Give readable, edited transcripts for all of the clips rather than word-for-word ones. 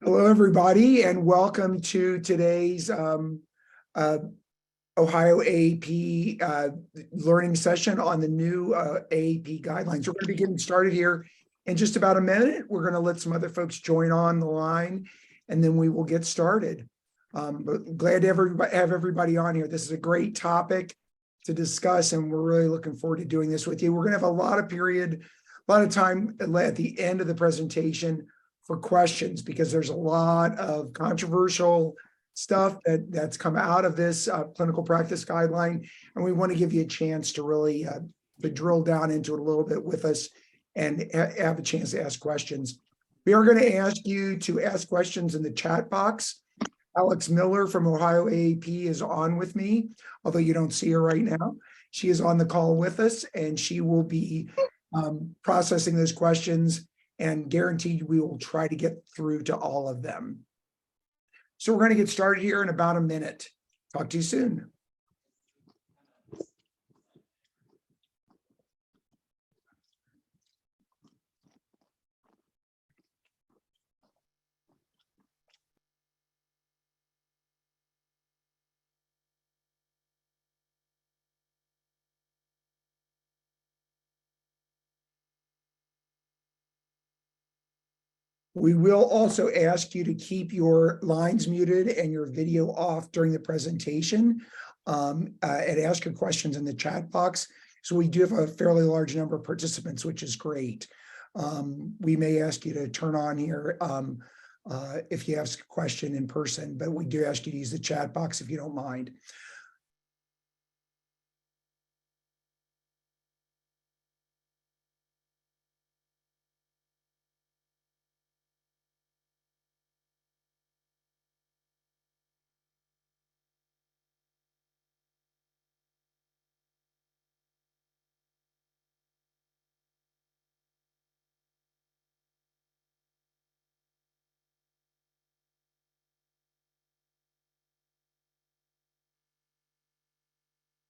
Hello, everybody, and welcome to today's Ohio AAP learning session on the new AAP guidelines. We're going to be getting started here in just about a minute. We're going to let some other folks join on the line, and then we will get started. But glad to have everybody on here. This is a great topic to discuss, and we're really looking forward to doing this with you. We're going to have a lot of time at the end of the presentation for questions, because there's a lot of controversial stuff that's come out of this clinical practice guideline, and we want to give you a chance to really to drill down into it a little bit with us and have a chance to ask questions. We are going to ask you to ask questions in the chat box. Alex Miller from Ohio AAP is on with me, although you don't see her right now. She is on the call with us, and she will be processing those questions, and guaranteed we will try to get through to all of them. So we're going to get started here in about a minute. Talk to you soon. We will also ask you to keep your lines muted and your video off during the presentation, and ask your questions in the chat box. So we do have a fairly large number of participants, which is great. We may ask you to turn on here if you ask a question in person, but we do ask you to use the chat box if you don't mind.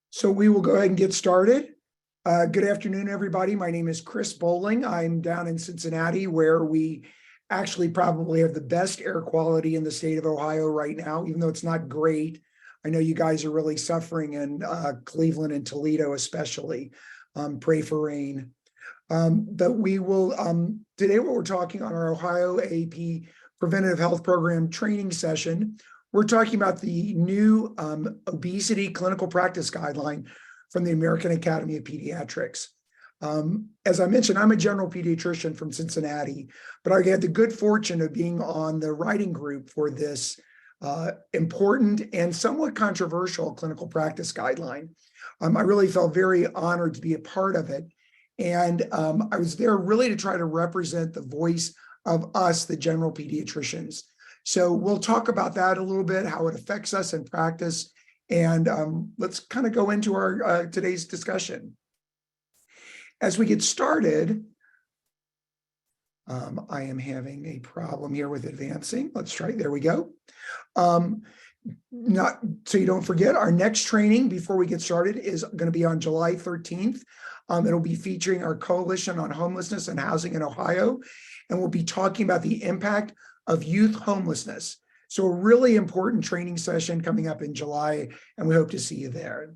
So we will go ahead and get started. Good afternoon, everybody. My name is Chris Bowling. I'm down in Cincinnati, where we actually probably have the best air quality in the state of Ohio right now, even though it's not great. I know you guys are really suffering in Cleveland and Toledo, especially. Pray for rain. But we will, today what we're talking on our Ohio AAP Preventative Health Program training session, we're talking about the new obesity clinical practice guideline from the American Academy of Pediatrics. As I mentioned, I'm a general pediatrician from Cincinnati, but I had the good fortune of being on the writing group for this important and somewhat controversial clinical practice guideline. I really felt very honored to be a part of it. And I was there really to try to represent the voice of us, the general pediatricians. So we'll talk about that a little bit, how it affects us in practice, and let's kind of go into our today's discussion. As we get started, I am having a problem here with advancing. Let's try, there we go. Not so you don't forget, our next training before we get started is going to be on July 13th. It'll be featuring our Coalition on Homelessness and Housing in Ohio, and we'll be talking about the impact of youth homelessness. So a really important training session coming up in July, and we hope to see you there.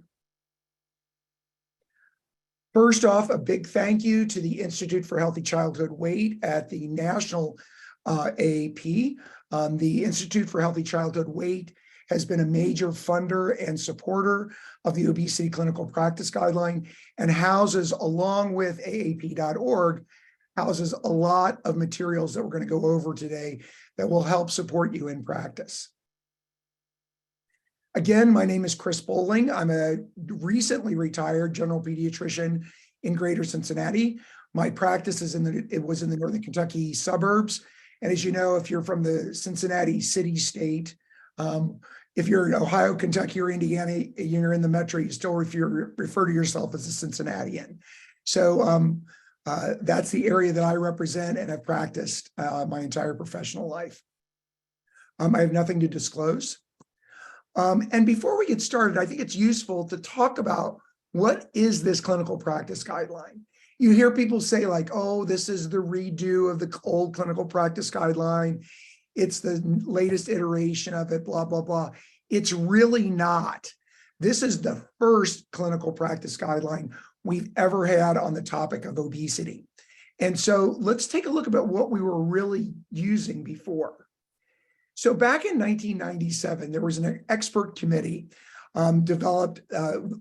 First off, a big thank you to the Institute for Healthy Childhood Weight at the National AAP. The Institute for Healthy Childhood Weight has been a major funder and supporter of the Obesity Clinical Practice Guideline, and houses, along with AAP.org, houses a lot of materials that we're going to go over today that will help support you in practice. Again, my name is Chris Bowling. I'm a recently retired general pediatrician in Greater Cincinnati. My practice is was in the Northern Kentucky suburbs. And as you know, if you're from the Cincinnati city state, if you're in Ohio, Kentucky, or Indiana, you're in the metro, you still refer to yourself as a Cincinnatian. So that's the area that I represent and have practiced my entire professional life. I have nothing to disclose. And before we get started, I think it's useful to talk about what is this clinical practice guideline. You hear people say like, oh, this is the redo of the old clinical practice guideline. it's the latest iteration of it, blah, blah, blah. It's really not. This is the first clinical practice guideline we've ever had on the topic of obesity. And so let's take a look about what we were really using before. So back in 1997, there was an expert committee developed,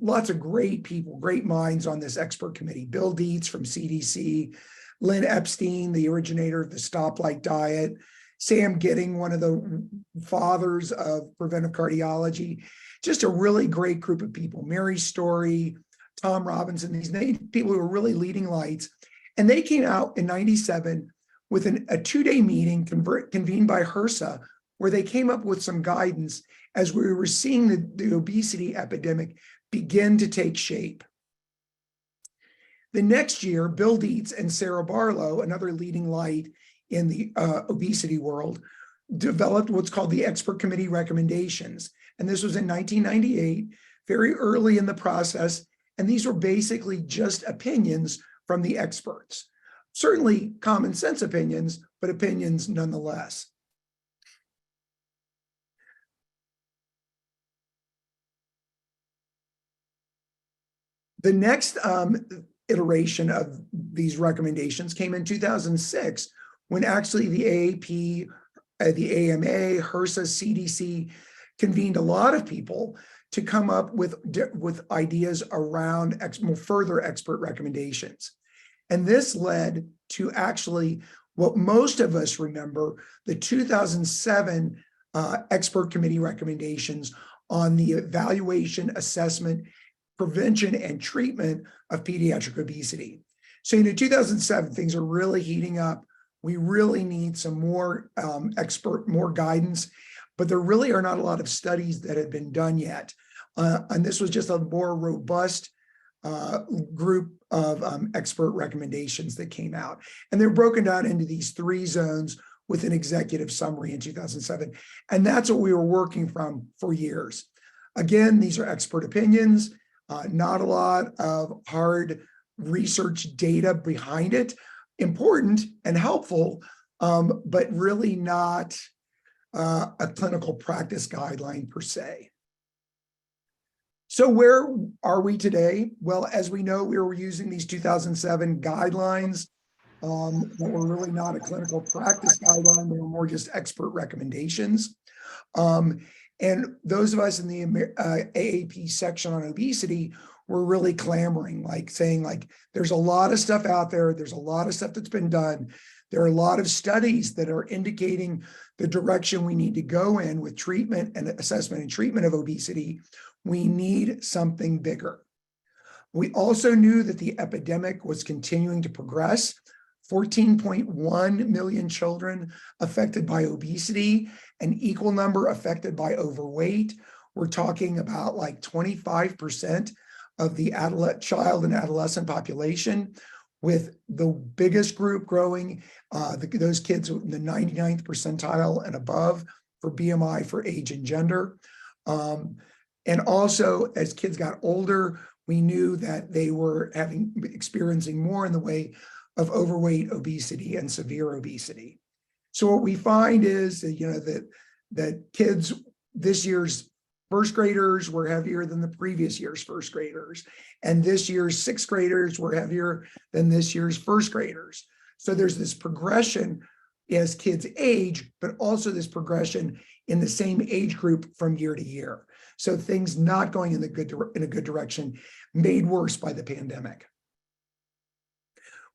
lots of great people, great minds on this expert committee. Bill Dietz from CDC, Lynn Epstein, the originator of the stoplight diet, Sam Gidding, one of the fathers of preventive cardiology, just a really great group of people. Mary Story, Tom Robinson, these people who were really leading lights. And they came out in 97 with a two-day meeting convened by HRSA, where they came up with some guidance as we were seeing the obesity epidemic begin to take shape. The next year, Bill Dietz and Sarah Barlow, another leading light in the obesity world, developed what's called the Expert Committee Recommendations. And this was in 1998, very early in the process. And these were basically just opinions from the experts. Certainly common sense opinions, but opinions nonetheless. The next iteration of these recommendations came in 2006, when actually the AAP, the AMA, HRSA, CDC convened a lot of people to come up with ideas around further expert recommendations. And this led to actually what most of us remember, the 2007 expert committee recommendations on the evaluation, assessment, prevention, and treatment of pediatric obesity. So in 2007, things are really heating up. We really need some more more guidance, but there really are not a lot of studies that have been done yet. And this was just a more robust group of expert recommendations that came out. And they're broken down into these 3 zones with an executive summary in 2007. And that's what we were working from for years. Again, these are expert opinions, not a lot of hard research data behind it. Important and helpful, but really not a clinical practice guideline per se. So where are we today? Well, as we know, we were using these 2007 guidelines that were really not a clinical practice guideline. They were more just expert recommendations. And those of us in the AAP section on obesity were really clamoring, saying there's a lot of stuff out there. There's a lot of stuff that's been done. There are a lot of studies that are indicating the direction we need to go in with treatment and assessment and treatment of obesity. We need something bigger. We also knew that the epidemic was continuing to progress. 14.1 million children affected by obesity, an equal number affected by overweight. We're talking about 25% of the child and adolescent population, with the biggest group growing, those kids in the 99th percentile and above for BMI for age and gender. And also, as kids got older, we knew that they were experiencing more in the way of overweight, obesity, and severe obesity. So what we find is that kids, this year's first graders were heavier than the previous year's first graders, and this year's sixth graders were heavier than this year's first graders. So there's this progression as kids age, but also this progression in the same age group from year to year. So things not going in a good direction, made worse by the pandemic.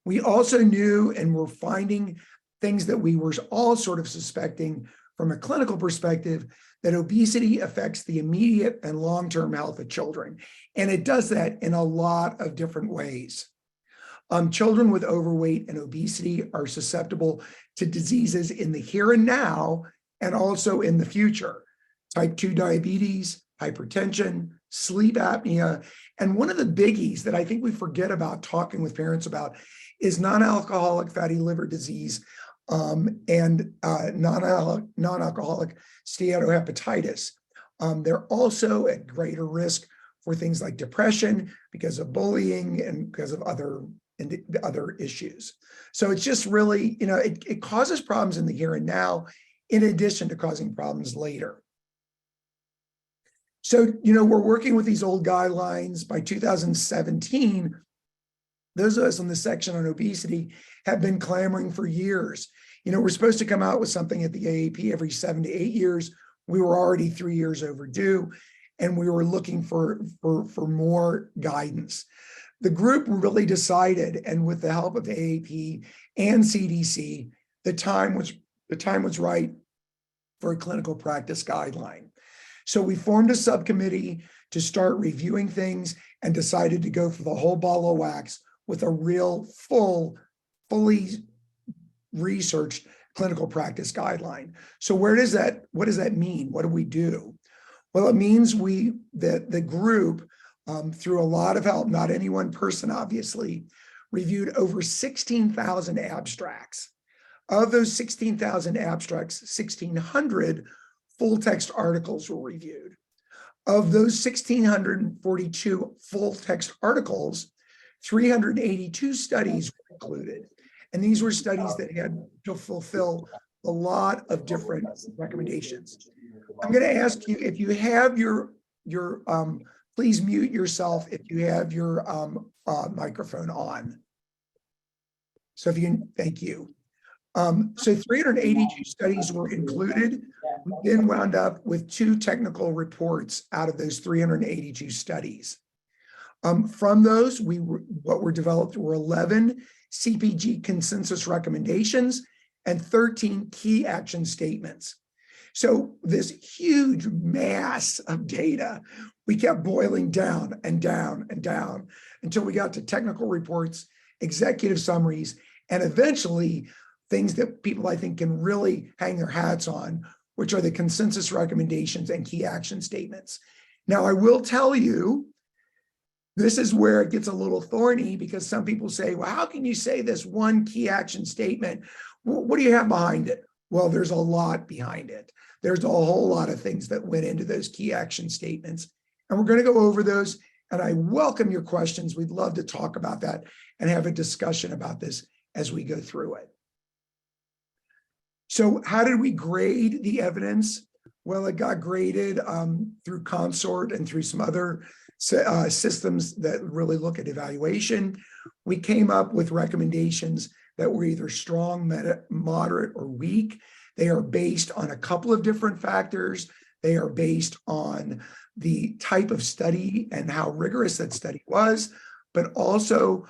We also knew and were finding things that we were all sort of suspecting from a clinical perspective, that obesity affects the immediate and long-term health of children. And it does that in a lot of different ways. Children with overweight and obesity are susceptible to diseases in the here and now, and also in the future. Type 2 diabetes, hypertension, sleep apnea, and one of the biggies that I think we forget about talking with parents about is non-alcoholic fatty liver disease and non-alcoholic steatohepatitis. They're also at greater risk for things like depression because of bullying and because of other issues. So it's just really, it causes problems in the here and now. in addition to causing problems later. So, we're working with these old guidelines. By 2017, those of us in the section on obesity have been clamoring for years. We're supposed to come out with something at the AAP every 7 to 8 years. We were already 3 years overdue, and we were looking for more guidance. The group really decided, and with the help of AAP and CDC, the time was right for a clinical practice guideline. So we formed a subcommittee to start reviewing things and decided to go for the whole ball of wax with a real fully researched clinical practice guideline. So what does that mean? What do we do? Well, it means the group, through a lot of help, not any one person, obviously, reviewed over 16,000 abstracts. Of those 16,000 abstracts, 1,600 full text articles were reviewed. Of those 1,642 full text articles, 382 studies were included. And these were studies that had to fulfill a lot of different recommendations. I'm going to ask you, if you have your please mute yourself if you have your microphone on. So if you can, thank you. So 382 studies were included. We then wound up with 2 technical reports out of those 382 studies. From those, what were developed were 11 CPG consensus recommendations and 13 key action statements. So this huge mass of data, we kept boiling down and down and down until we got to technical reports, executive summaries, and eventually things that people, I think, can really hang their hats on, which are the consensus recommendations and key action statements. Now, I will tell you, this is where it gets a little thorny, because some people say, well, how can you say this one key action statement? What do you have behind it? Well, there's a lot behind it. There's a whole lot of things that went into those key action statements. And we're going to go over those. And I welcome your questions. We'd love to talk about that and have a discussion about this as we go through it. So how did we grade the evidence? Well, it got graded through Consort and through some other systems that really look at evaluation. We came up with recommendations that were either strong, moderate, or weak. They are based on a couple of different factors. They are based on the type of study and how rigorous that study was, but also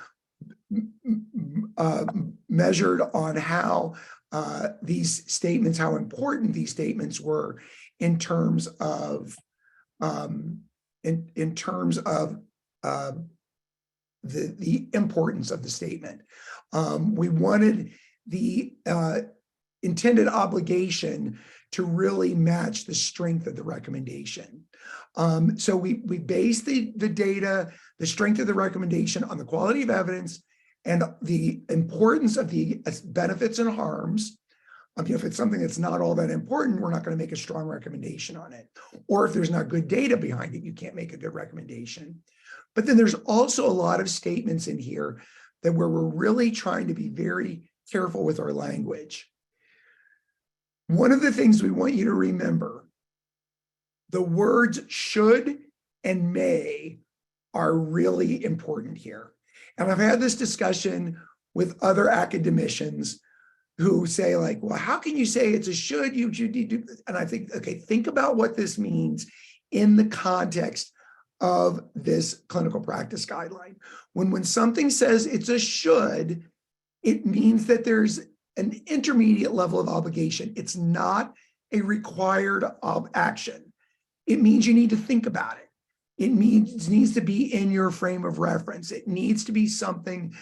measured on how these statements, how important these statements were in terms of the importance of the statement. We wanted the intended obligation to really match the strength of the recommendation. So we based the data, the strength of the recommendation, on the quality of evidence and the importance of the benefits and harms. If it's something that's not all that important, we're not going to make a strong recommendation on it. Or if there's not good data behind it, you can't make a good recommendation. But then there's also a lot of statements in here that where we're really trying to be very careful with our language. One of the things we want you to remember, the words should and may are really important here. And I've had this discussion with other academicians who say, like, well, how can you say it's a should, you should do? And I think, okay, think about what this means in the context of this clinical practice guideline. When something says it's a should, it means that there's an intermediate level of obligation. It's not a required action. It means you need to think about it. It needs to be in your frame of reference. It needs to be something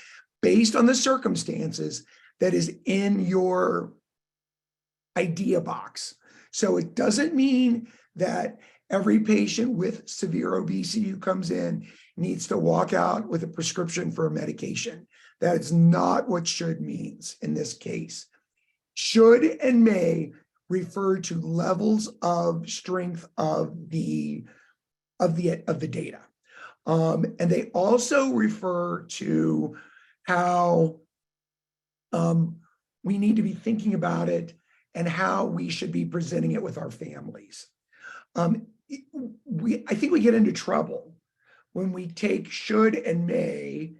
based on the circumstances that is in your idea box. So it doesn't mean that every patient with severe obesity who comes in needs to walk out with a prescription for a medication. That is not what should means in this case. Should and may refer to levels of strength of the data. And they also refer to how we need to be thinking about it and how we should be presenting it with our families. I think we get into trouble when we take should and may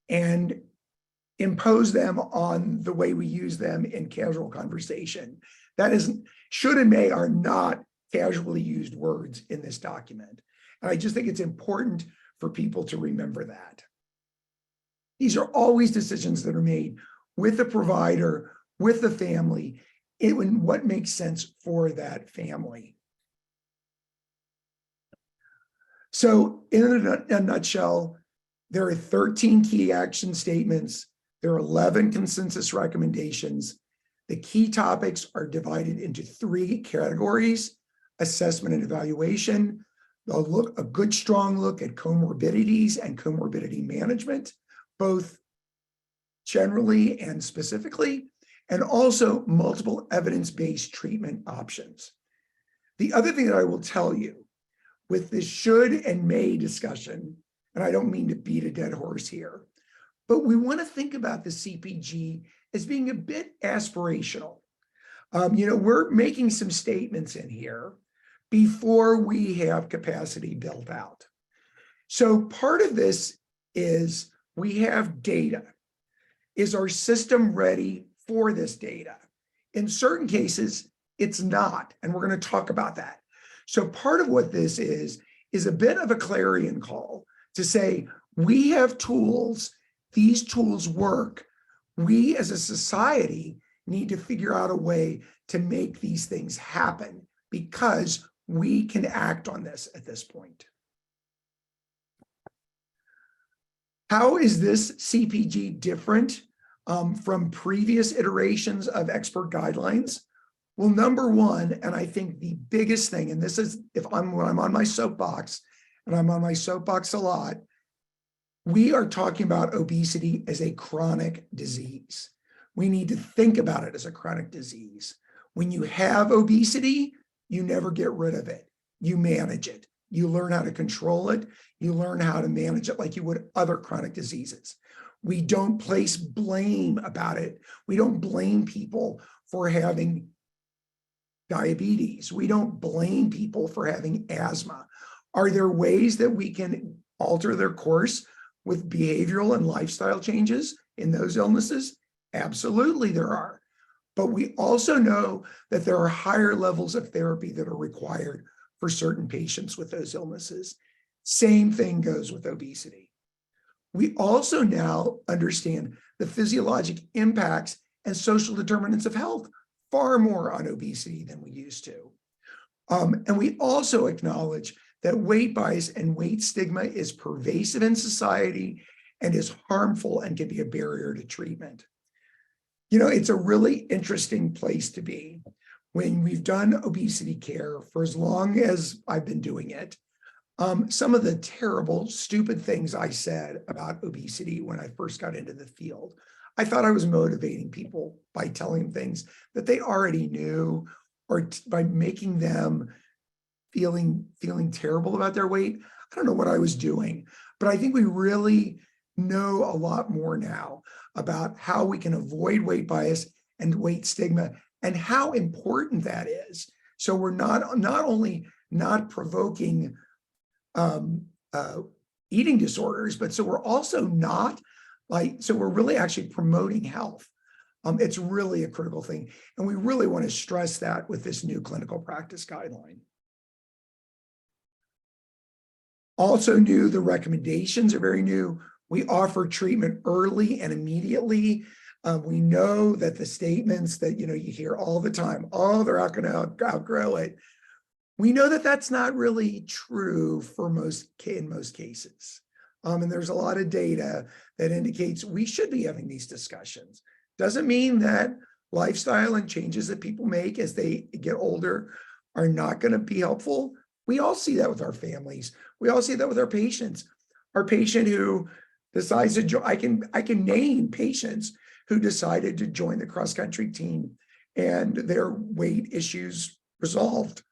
and impose them on the way we use them in casual conversation. That isn't, should and may are not casually used words in this document. And I just think it's important for people to remember that. These are always decisions that are made with the provider, with the family, in what makes sense for that family. So in a nutshell, there are 13 key action statements. There are 11 consensus recommendations. The key topics are divided into 3 categories: assessment and evaluation, a good strong look at comorbidities and comorbidity management, both generally and specifically, and also multiple evidence-based treatment options. The other thing that I will tell you with this should and may discussion, and I don't mean to beat a dead horse here, but we want to think about the CPG as being a bit aspirational. We're making some statements in here before we have capacity built out. So part of this is we have data. Is our system ready for this data? In certain cases, it's not, and we're going to talk about that. So part of what this is a bit of a clarion call to say, we have tools, these tools work. We as a society need to figure out a way to make these things happen because we can act on this at this point. How is this CPG different from previous iterations of expert guidelines? Well, number one, and I think the biggest thing, and this is when I'm on my soapbox, and I'm on my soapbox a lot, we are talking about obesity as a chronic disease. We need to think about it as a chronic disease. When you have obesity, you never get rid of it. You manage it. You learn how to control it. You learn how to manage it like you would other chronic diseases. We don't place blame about it. We don't blame people for having diabetes. We don't blame people for having asthma. Are there ways that we can alter their course with behavioral and lifestyle changes in those illnesses? Absolutely there are. But we also know that there are higher levels of therapy that are required for certain patients with those illnesses. Same thing goes with obesity. We also now understand the physiologic impacts and social determinants of health far more on obesity than we used to. And we also acknowledge that weight bias and weight stigma is pervasive in society and is harmful and can be a barrier to treatment. It's a really interesting place to be. When we've done obesity care for as long as I've been doing it, some of the terrible, stupid things I said about obesity when I first got into the field, I thought I was motivating people by telling them things that they already knew, or by making them feeling terrible about their weight. I don't know what I was doing, but I think we really know a lot more now about how we can avoid weight bias and weight stigma and how important that is. So we're not only not provoking eating disorders, but so we're also not so we're really actually promoting health. It's really a critical thing. And we really want to stress that with this new clinical practice guideline. Also new, the recommendations are very new. We offer treatment early and immediately. We know that the statements that you hear all the time, oh, they're not going to outgrow it. We know that that's not really true for in most cases. And there's a lot of data that indicates we should be having these discussions. Doesn't mean that lifestyle and changes that people make as they get older are not going to be helpful. We all see that with our families. We all see that with our patients. Our patient who decides to join, I can name patients who decided to join the cross-country team and their weight issues resolved.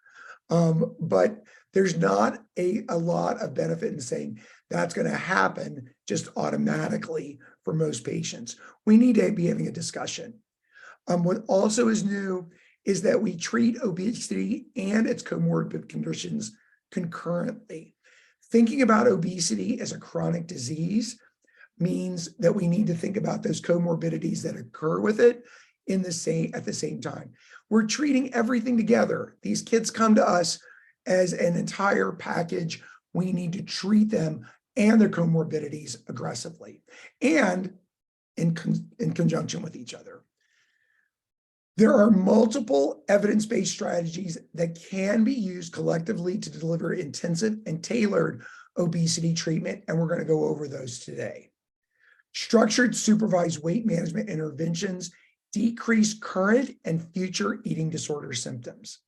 But there's not a lot of benefit in saying that's going to happen just automatically for most patients. We need to be having a discussion. What also is new is that we treat obesity and its comorbid conditions concurrently. Thinking about obesity as a chronic disease means that we need to think about those comorbidities that occur with it at the same time. We're treating everything together. These kids come to us as an entire package. We need to treat them and their comorbidities aggressively and in conjunction with each other. There are multiple evidence-based strategies that can be used collectively to deliver intensive and tailored obesity treatment, and we're going to go over those today. Structured supervised weight management interventions decrease current and future eating disorder symptoms.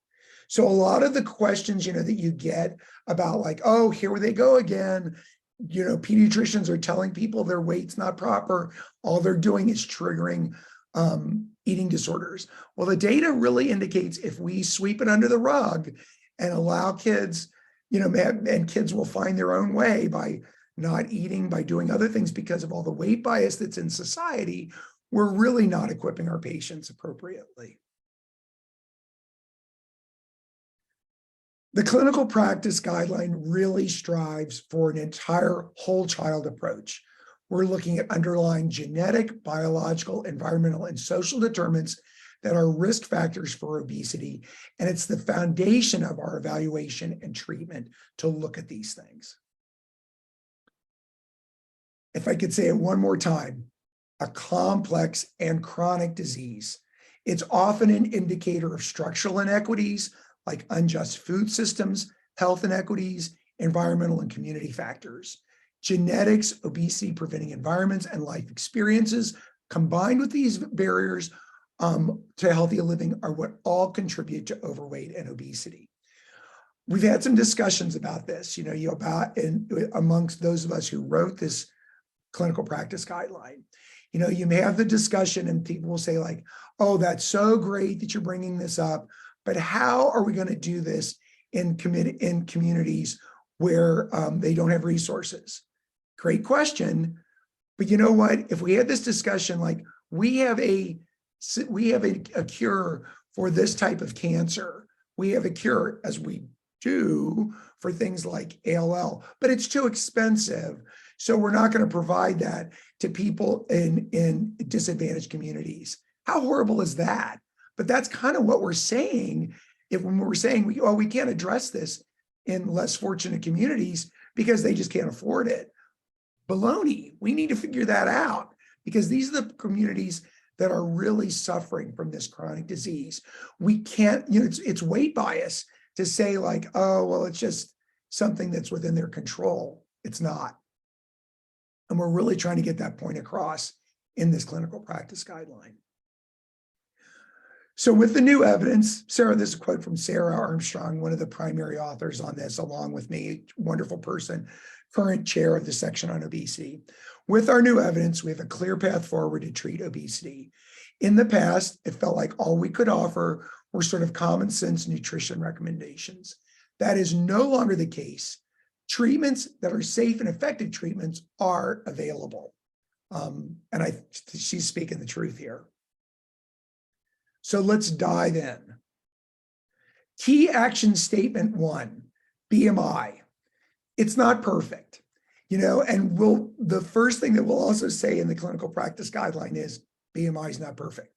So a lot of the questions, that you get about like, oh, here they go again. Pediatricians are telling people their weight's not proper. All they're doing is triggering eating disorders. Well, the data really indicates if we sweep it under the rug and allow kids, and kids will find their own way by not eating, by doing other things because of all the weight bias that's in society, we're really not equipping our patients appropriately. The clinical practice guideline really strives for an entire whole child approach. We're looking at underlying genetic, biological, environmental, and social determinants that are risk factors for obesity, and it's the foundation of our evaluation and treatment to look at these things. If I could say it one more time, a complex and chronic disease. It's often an indicator of structural inequities like unjust food systems, health inequities, environmental and community factors. Genetics, obesity preventing environments, and life experiences combined with these barriers to healthy living are what all contribute to overweight and obesity. We've had some discussions about this, amongst those of us who wrote this clinical practice guideline. You may have the discussion and people will say like, oh, that's so great that you're bringing this up, but how are we going to do this in communities where they don't have resources? Great question. But you know what? If we had this discussion, like we have a cure for this type of cancer. We have a cure, as we do, for things like ALL, but it's too expensive. So we're not going to provide that to people in disadvantaged communities. How horrible is that? But that's kind of what we're saying when we're saying, we can't address this in less fortunate communities because they just can't afford it. Baloney. We need to figure that out because these are the communities that are really suffering from this chronic disease. We can't, it's weight bias to say like, oh, well, it's just something that's within their control. It's not. And we're really trying to get that point across in this clinical practice guideline. So with the new evidence, Sarah, this is a quote from Sarah Armstrong, one of the primary authors on this, along with me, wonderful person, current chair of the section on obesity. With our new evidence, we have a clear path forward to treat obesity. In the past, it felt like all we could offer were sort of common sense nutrition recommendations. That is no longer the case. Treatments that are safe and effective treatments are available. She's speaking the truth here. So let's dive in. Key action statement 1, BMI. It's not perfect, and the first thing that we'll also say in the clinical practice guideline is BMI is not perfect,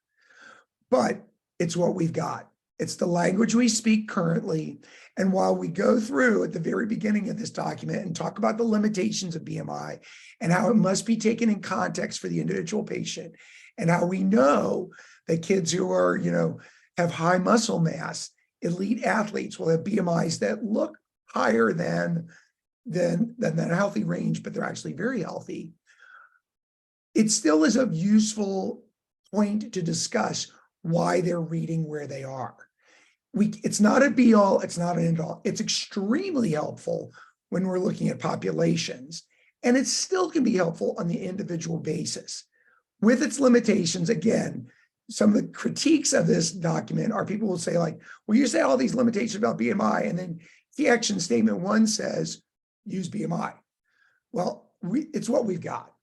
but it's what we've got. It's the language we speak currently. And while we go through at the very beginning of this document and talk about the limitations of BMI and how it must be taken in context for the individual patient and how we know that kids who are, have high muscle mass, elite athletes will have BMIs that look higher than a healthy range, but they're actually very healthy. It still is a useful point to discuss why they're reading where they are. It's not a be all, it's not an end all. It's extremely helpful when we're looking at populations, and it still can be helpful on the individual basis. With its limitations, again, some of the critiques of this document are people will say like, well, you say all these limitations about BMI, and then key action statement 1 says, use BMI. Well, it's what we've got.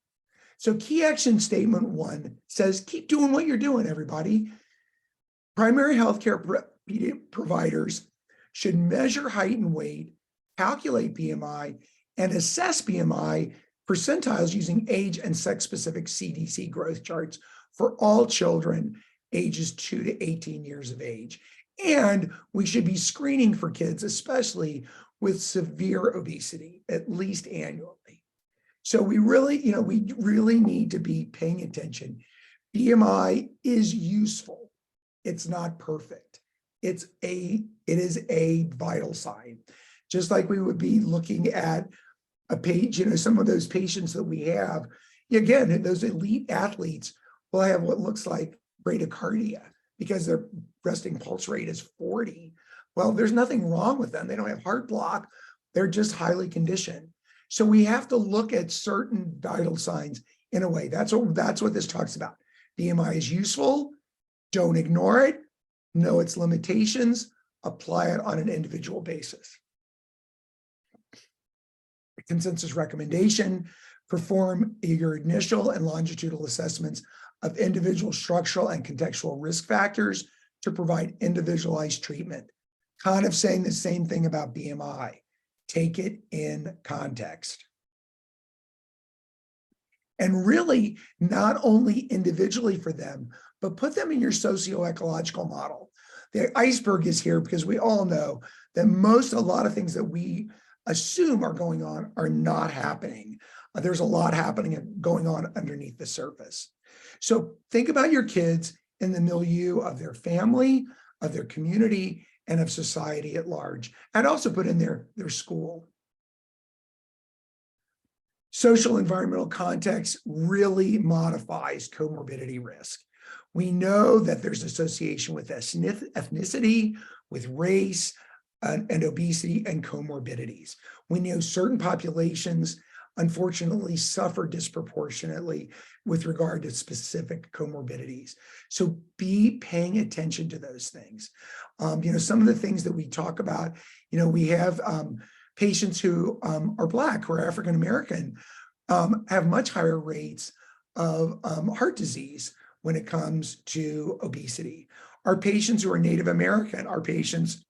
So key action statement 1 says, keep doing what you're doing, everybody. Primary healthcare providers should measure height and weight, calculate BMI, and assess BMI percentiles using age and sex-specific CDC growth charts for all children ages 2 to 18 years of age. And we should be screening for kids, especially with severe obesity, at least annually. So we really need to be paying attention. BMI is useful. It's not perfect. It is a vital sign. Just like we would be looking at a page, some of those patients that we have, again, those elite athletes will have what looks like bradycardia because their resting pulse rate is 40. Well, there's nothing wrong with them. They don't have heart block. They're just highly conditioned. So we have to look at certain vital signs in a way. That's what this talks about. BMI is useful. Don't ignore it. Know its limitations. Apply it on an individual basis. Consensus recommendation: perform your initial and longitudinal assessments of individual structural and contextual risk factors to provide individualized treatment. Kind of saying the same thing about BMI. Take it in context. And really, not only individually for them, but put them in your socio-ecological model. The iceberg is here because we all know that a lot of things that we assume are going on are not happening. There's a lot happening and going on underneath the surface. So think about your kids in the milieu of their family, of their community, and of society at large, and also put in their school. Social environmental context really modifies comorbidity risk. We know that there's association with ethnicity, with race, and obesity and comorbidities. We know certain populations, unfortunately, suffer disproportionately with regard to specific comorbidities. So be paying attention to those things. Some of the things that we talk about, we have patients who are Black, who are African American, have much higher rates of heart disease when it comes to obesity. Our patients who are Native American, our patients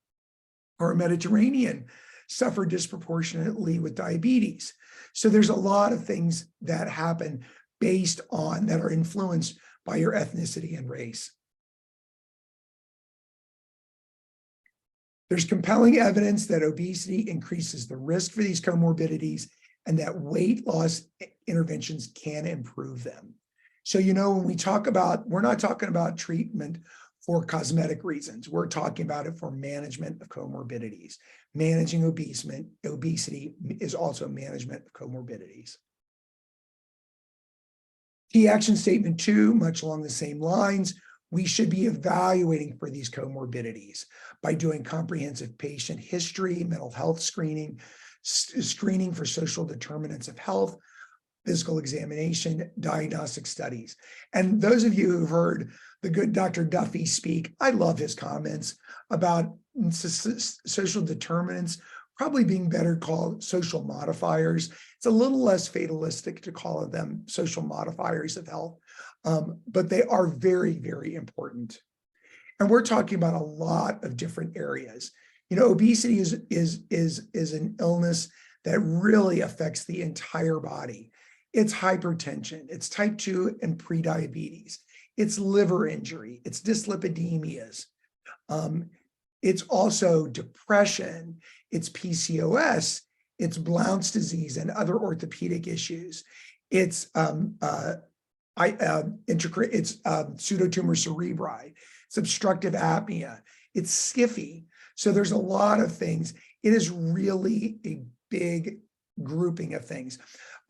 who are Mediterranean, suffer disproportionately with diabetes. So there's a lot of things that happen that are influenced by your ethnicity and race. There's compelling evidence that obesity increases the risk for these comorbidities and that weight loss interventions can improve them. So, when we talk about, we're not talking about treatment for cosmetic reasons. We're talking about it for management of comorbidities. Managing obesity is also management of comorbidities. Key action statement 2, much along the same lines, we should be evaluating for these comorbidities by doing comprehensive patient history, mental health screening, screening for social determinants of health, physical examination, diagnostic studies. And those of you who've heard the good Dr. Duffy speak, I love his comments about social determinants probably being better called social modifiers. It's a little less fatalistic to call them social modifiers of health, but they are very, very important. And we're talking about a lot of different areas. Obesity is an illness that really affects the entire body. It's hypertension, it's type 2 and prediabetes, it's liver injury, it's dyslipidemias, it's also depression, it's PCOS, it's Blount's disease and other orthopedic issues. It's pseudotumor cerebri, it's obstructive apnea, it's SCFE. So there's a lot of things. It is really a big grouping of things.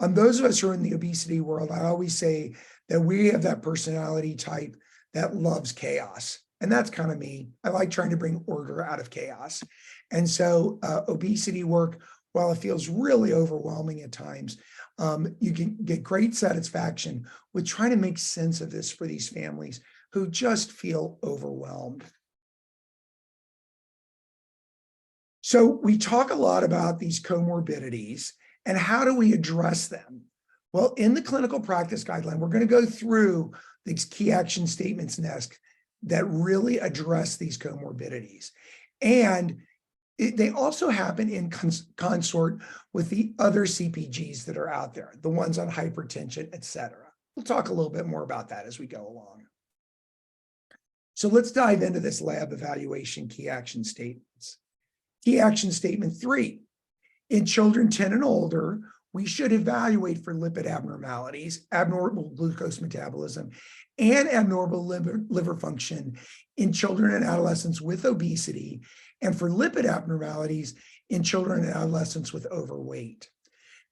Those of us who are in the obesity world, I always say that we have that personality type that loves chaos. And that's kind of me. I like trying to bring order out of chaos. And so obesity work, while it feels really overwhelming at times, you can get great satisfaction with trying to make sense of this for these families who just feel overwhelmed. So we talk a lot about these comorbidities and how do we address them? Well, in the clinical practice guideline, we're going to go through these key action statements next. that really address these comorbidities. And they also happen in consort with the other CPGs that are out there, the ones on hypertension, et cetera. We'll talk a little bit more about that as we go along. So let's dive into this lab evaluation key action statements. Key action statement 3, in children 10 and older, we should evaluate for lipid abnormalities, abnormal glucose metabolism, and abnormal liver function in children and adolescents with obesity, and for lipid abnormalities in children and adolescents with overweight.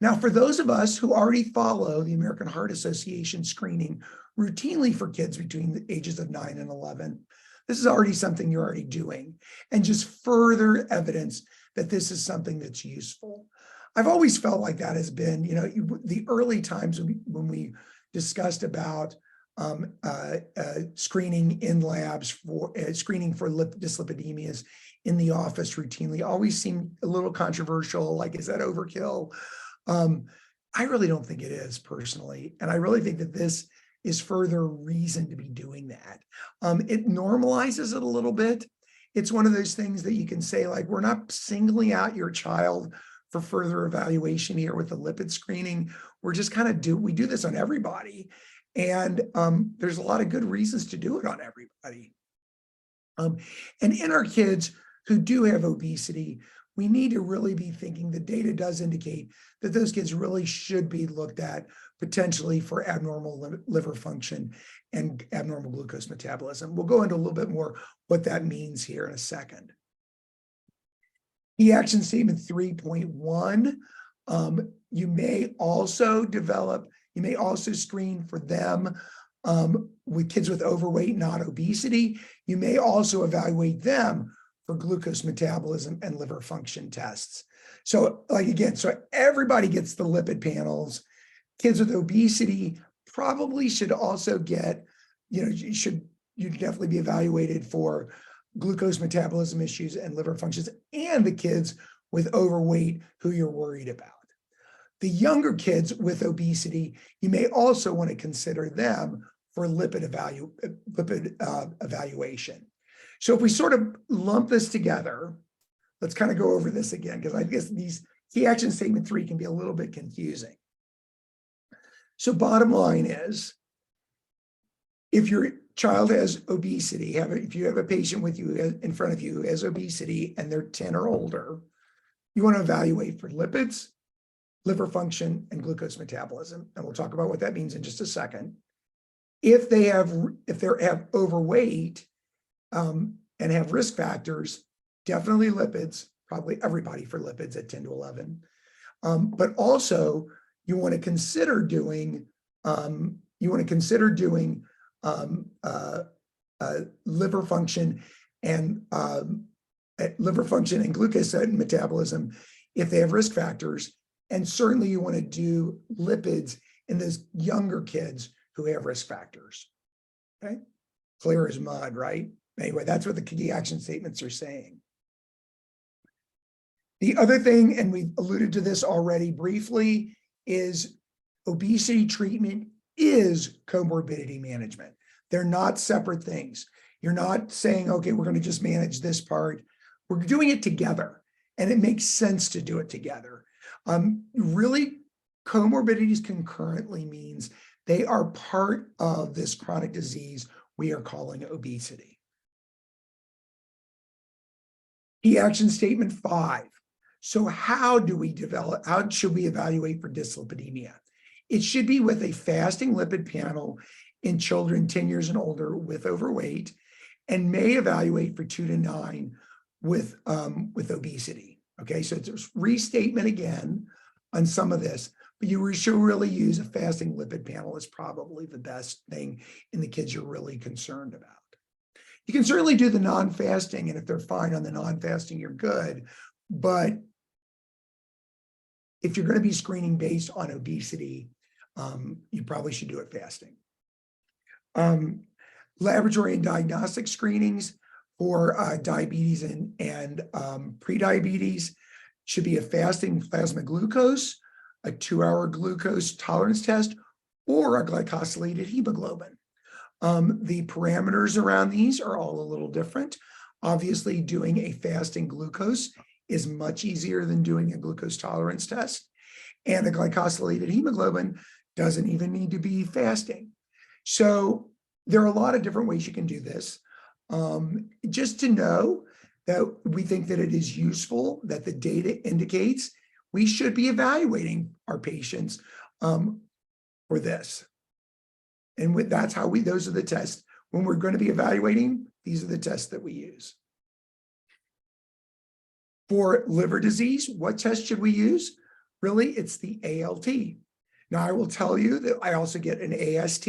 Now, for those of us who already follow the American Heart Association screening routinely for kids between the ages of 9 and 11, this is already something you're already doing, and just further evidence that this is something that's useful. I've always felt like that has been, the early times when we discussed about screening in labs for screening for dyslipidemias in the office routinely always seemed a little controversial. Like, is that overkill? I really don't think it is personally. And I really think that this is further reason to be doing that. It normalizes it a little bit. It's one of those things that you can say, like, we're not singling out your child for further evaluation here with the lipid screening. We're just kind of we do this on everybody. And there's a lot of good reasons to do it on everybody. And in our kids who do have obesity, we need to really be thinking, the data does indicate that those kids really should be looked at potentially for abnormal liver function and abnormal glucose metabolism. We'll go into a little bit more what that means here in a second. Key action statement 3.1, you may also screen for them with kids with overweight, not obesity. You may also evaluate them for glucose metabolism and liver function tests. So so everybody gets the lipid panels. Kids with obesity probably should also get, you definitely be evaluated for glucose metabolism issues and liver functions, and the kids with overweight who you're worried about. The younger kids with obesity, you may also want to consider them for lipid evaluation. So if we sort of lump this together, let's kind of go over this again, because I guess these key action statement 3 can be a little bit confusing. So bottom line is, if your child has obesity, if you have a patient with you in front of you who has obesity and they're 10 or older, you want to evaluate for lipids, liver function, and glucose metabolism. And we'll talk about what that means in just a second. If they have overweight and have risk factors, definitely lipids, probably everybody for lipids at 10 to 11. But also you want to consider doing liver function and glucose metabolism if they have risk factors. And certainly you want to do lipids in those younger kids who have risk factors. Okay, clear as mud, right? Anyway, that's what the key action statements are saying. The other thing, and we've alluded to this already briefly, is obesity treatment is comorbidity management. They're not separate things. You're not saying, okay, we're going to just manage this part. We're doing it together, and it makes sense to do it together. Really, comorbidities concurrently means they are part of this chronic disease we are calling obesity. Key action statement 5. So how should we evaluate for dyslipidemia? It should be with a fasting lipid panel in children 10 years and older with overweight, and may evaluate for 2 to 9 with obesity. Okay, so it's a restatement again on some of this, but you should really use a fasting lipid panel is probably the best thing in the kids you're really concerned about. You can certainly do the non-fasting, and if they're fine on the non-fasting, you're good. But if you're going to be screening based on obesity, you probably should do it fasting. Laboratory and diagnostic screenings for diabetes and prediabetes should be a fasting plasma glucose, a 2-hour glucose tolerance test, or a glycosylated hemoglobin. The parameters around these are all a little different. Obviously, doing a fasting glucose is much easier than doing a glucose tolerance test. And a glycosylated hemoglobin doesn't even need to be fasting. So there are a lot of different ways you can do this. Just to know that we think that it is useful, that the data indicates we should be evaluating our patients for this. And that's how those are the tests. When we're going to be evaluating, these are the tests that we use. For liver disease, what test should we use? Really, it's the ALT. Now, I will tell you that I also get an AST.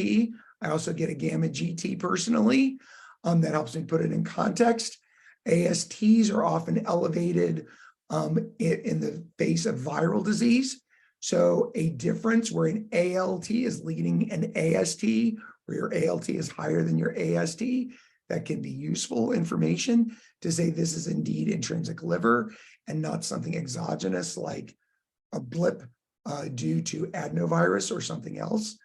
I also get a gamma GT personally. That helps me put it in context. ASTs are often elevated in the face of viral disease. So a difference where an ALT is leading an AST, where your ALT is higher than your AST, that can be useful information to say this is indeed intrinsic liver and not something exogenous like a blip due to adenovirus or something else.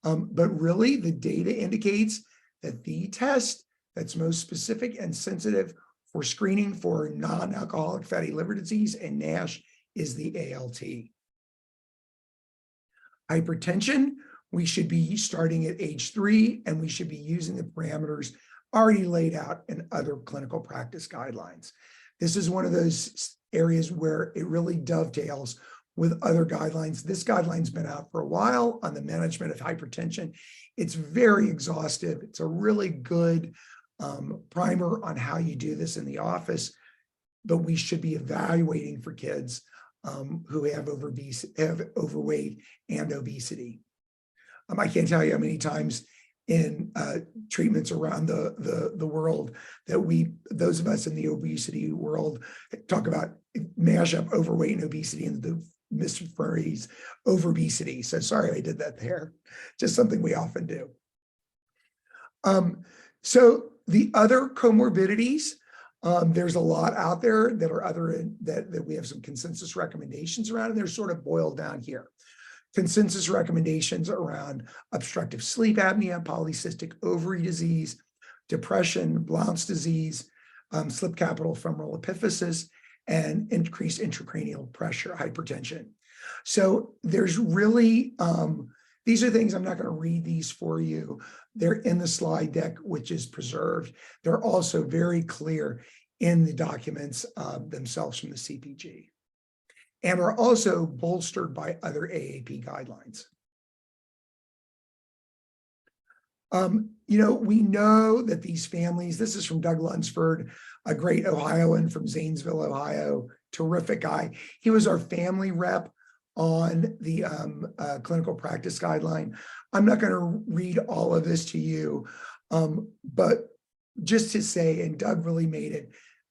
But really, the data indicates that the test that's most specific and sensitive for screening for non-alcoholic fatty liver disease and NASH is the ALT. Hypertension, we should be starting at age 3, and we should be using the parameters already laid out in other clinical practice guidelines. This is one of those areas where it really dovetails with other guidelines. This guideline's been out for a while on the management of hypertension. It's very exhaustive. It's a really good primer on how you do this in the office, but we should be evaluating for kids who have overweight and obesity. I can't tell you how many times in treatments around the world that those of us in the obesity world talk about, mash up overweight and obesity and the misphrase overbesity. So sorry I did that there. Just something we often do. So the other comorbidities, there's a lot out there that are that we have some consensus recommendations around, and they're sort of boiled down here. Consensus recommendations around obstructive sleep apnea, polycystic ovary disease, depression, Blount's disease, slip capital femoral epiphysis, and increased intracranial pressure, hypertension. So there's really, these are things, I'm not going to read these for you. They're in the slide deck, which is preserved. They're also very clear in the documents themselves from the CPG, and are also bolstered by other AAP guidelines. We know that these families, this is from Doug Lunsford, a great Ohioan from Zanesville, Ohio, terrific guy. He was our family rep on the clinical practice guideline. I'm not going to read all of this to you, but just to say, and Doug really made it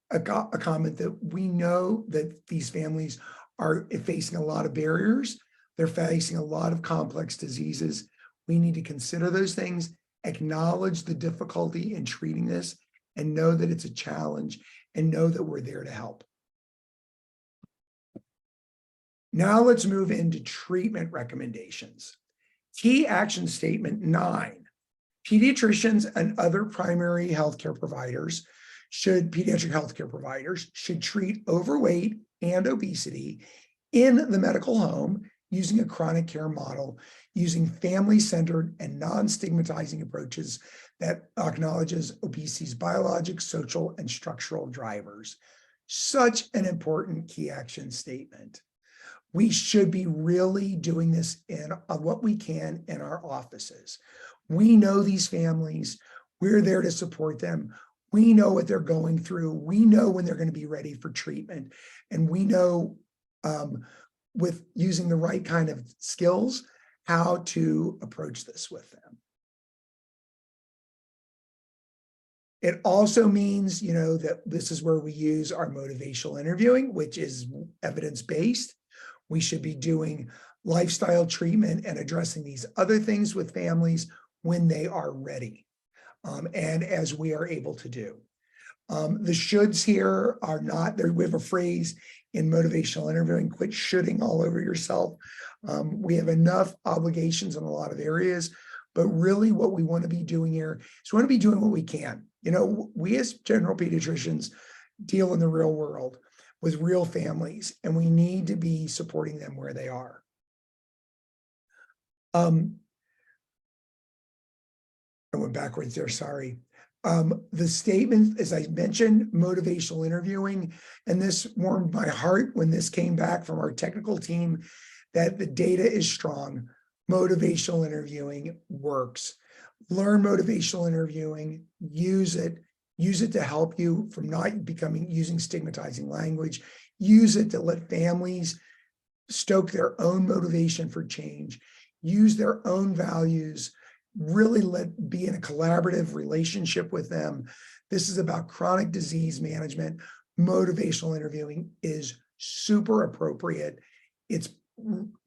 a comment, that we know that these families are facing a lot of barriers. They're facing a lot of complex diseases. We need to consider those things, acknowledge the difficulty in treating this, and know that it's a challenge, and know that we're there to help. Now let's move into treatment recommendations. Key action statement 9. Pediatricians and other primary healthcare providers pediatric healthcare providers should treat overweight and obesity in the medical home using a chronic care model, using family-centered and non-stigmatizing approaches that acknowledges obesity's biologic, social, and structural drivers. Such an important key action statement. We should be really doing this in what we can in our offices. We know these families. We're there to support them. We know what they're going through. We know when they're going to be ready for treatment. And we know with using the right kind of skills, how to approach this with them. It also means, that this is where we use our motivational interviewing, which is evidence-based. We should be doing lifestyle treatment and addressing these other things with families when they are ready, and as we are able to do. The shoulds here are not there. We have a phrase in motivational interviewing: quit shoulding all over yourself. We have enough obligations in a lot of areas, But really what we want to be doing here is we want to be doing what we can. You know, we as general pediatricians deal in the real world with real families, and we need to be supporting them where they are. I went backwards there, sorry. The statement, as I mentioned, motivational interviewing, and this warmed my heart when this came back from our technical team, that the data is strong. Motivational interviewing works. Learn motivational interviewing, use it to help you from not using stigmatizing language, use it to let families stoke their own motivation for change, use their own values, really be in a collaborative relationship with them. This is about chronic disease management. Motivational interviewing is super appropriate. It's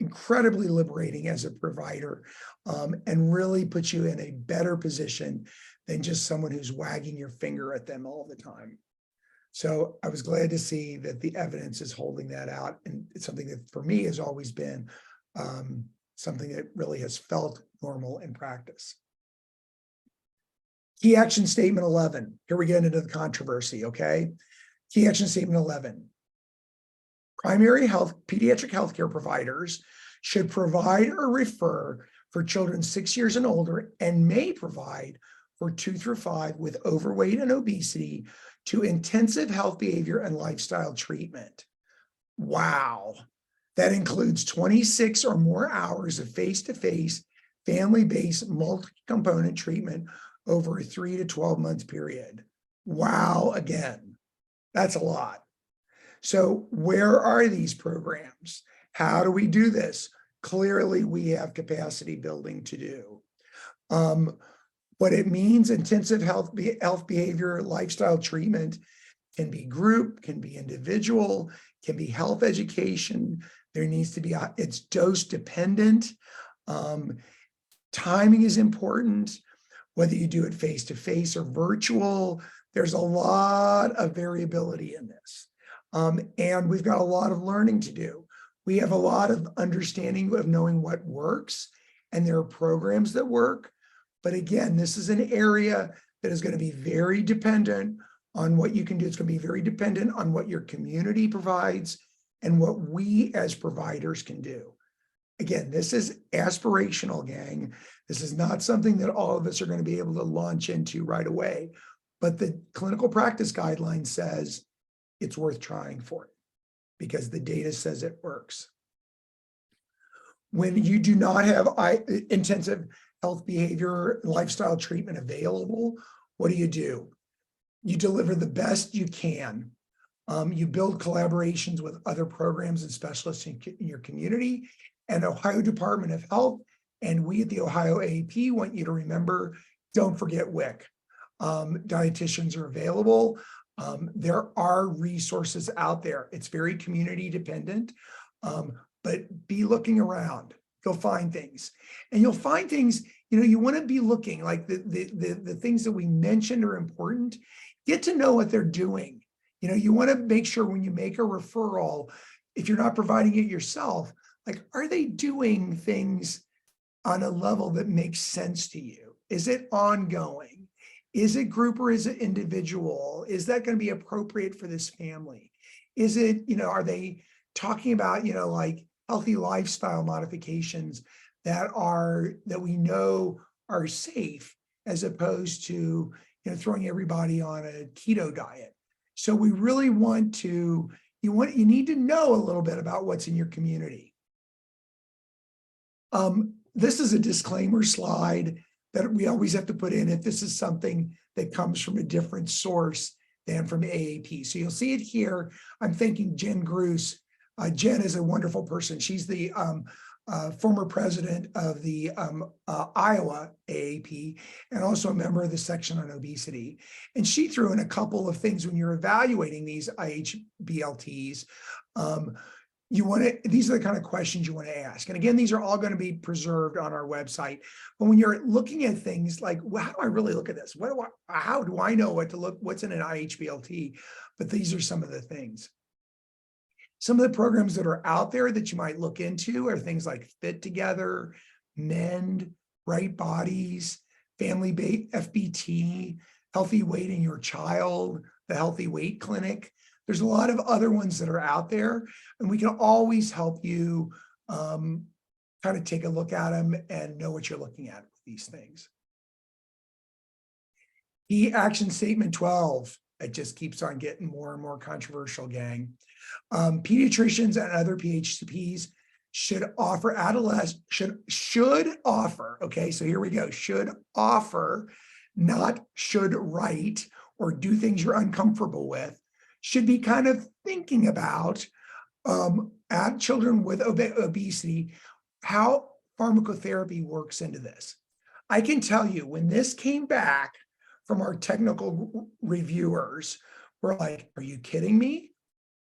incredibly liberating as a provider, and really puts you in a better position than just someone who's wagging your finger at them all the time. So I was glad to see that the evidence is holding that out. And it's something that for me has always been something that really has felt normal in practice. Key action statement 11. Here we get into the controversy, okay? Key action statement 11. Primary pediatric healthcare providers should provide or refer for children 6 years and older, and may provide for 2 through 5 with overweight and obesity to intensive health behavior and lifestyle treatment. Wow. That includes 26 or more hours of face-to-face, family-based, multi-component treatment over a 3 to 12 month period. Wow, again, that's a lot. So where are these programs? How do we do this? Clearly, we have capacity building to do. What it means, intensive health behavior, lifestyle treatment can be group, can be individual, can be health education. There needs to be, it's dose dependent. Timing is important, whether you do it face-to-face or virtual. There's a lot of variability in this. And we've got a lot of learning to do. We have a lot of understanding of knowing what works, and there are programs that work. But again, this is an area that is going to be very dependent on what you can do. It's going to be very dependent on what your community provides and what we as providers can do. Again, this is aspirational, gang. This is not something that all of us are going to be able to launch into right away. But the clinical practice guideline says it's worth trying for it because the data says it works. When you do not have intensive health behavior lifestyle treatment available, what do? You deliver the best you can. You build collaborations with other programs and specialists in your community, and Ohio Department of Health, and we at the Ohio AAP want you to remember, don't forget WIC. Dietitians are available. There are resources out there. It's very community dependent, but be looking around. You'll find things, and you'll find things, you know, you want to be looking like the things that we mentioned are important. Get to know what they're doing. You know, you want to make sure when you make a referral, if you're not providing it yourself, like, are they doing things on a level that makes sense to you? Is it ongoing? Is it group or is it individual? Is that going to be appropriate for this family? Is it, you know, are they talking about, you know, like healthy lifestyle modifications that we know are safe, as opposed to, you know, throwing everybody on a keto diet? So we really want to, you need to know a little bit about what's in your community. This is a disclaimer slide that we always have to put in if this is something that comes from a different source than from AAP. So you'll see it here. I'm thanking Jen Gruss. Jen is a wonderful person. She's the former president of the Iowa AAP, and also a member of the section on obesity. And she threw in a couple of things when you're evaluating these IHBLTs. These are the kind of questions you want to ask. And again, these are all going to be preserved on our website. But when you're looking at things like, well, how do I really look at this? How do I know what's in an IHBLT? But these are some of the things. Some of the programs that are out there that you might look into are things like Fit Together, Mend, Bright Bodies, Family FBT, Healthy Weight in Your Child, the Healthy Weight Clinic. There's a lot of other ones that are out there, and we can always help you kind of take a look at them and know what you're looking at with these things. Key action statement 12. It just keeps on getting more and more controversial, gang. Pediatricians and other PHCPs should offer should offer, okay, so here we go, should offer, not should write or do things you're uncomfortable with, should be kind of thinking about at children with obesity, how pharmacotherapy works into this. I can tell you when this came back from our technical reviewers, we're like, are you kidding me?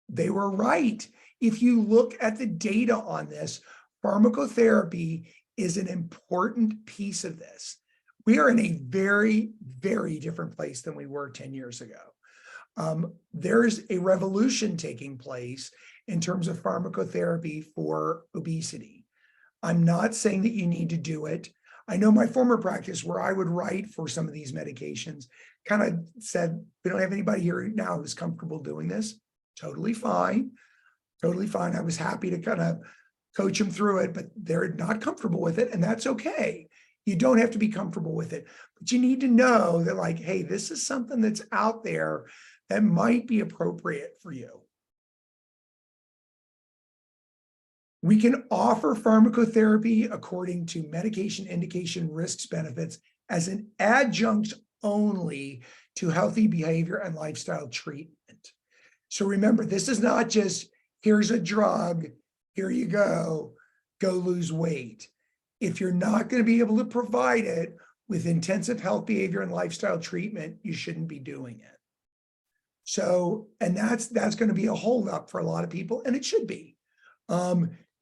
They were right. If you look at the data on this, pharmacotherapy is an important piece of this. We are in a very, very different place than we were 10 years ago. There's a revolution taking place in terms of pharmacotherapy for obesity. I'm not saying that you need to do it. I know my former practice where I would write for some of these medications kind of said, we don't have anybody here now who's comfortable doing this. Totally fine. Totally fine. I was happy to kind of coach them through it, but they're not comfortable with it, and that's okay. You don't have to be comfortable with it, but you need to know that, like, hey, this is something that's out there that might be appropriate for you. We can offer pharmacotherapy according to medication indication, risks, benefits as an adjunct only to healthy behavior and lifestyle treatment. So remember, this is not just, here's a drug, here you go lose weight. If you're not going to be able to provide it with intensive health behavior and lifestyle treatment, you shouldn't be doing it. So, and that's going to be a holdup for a lot of people, and it should be.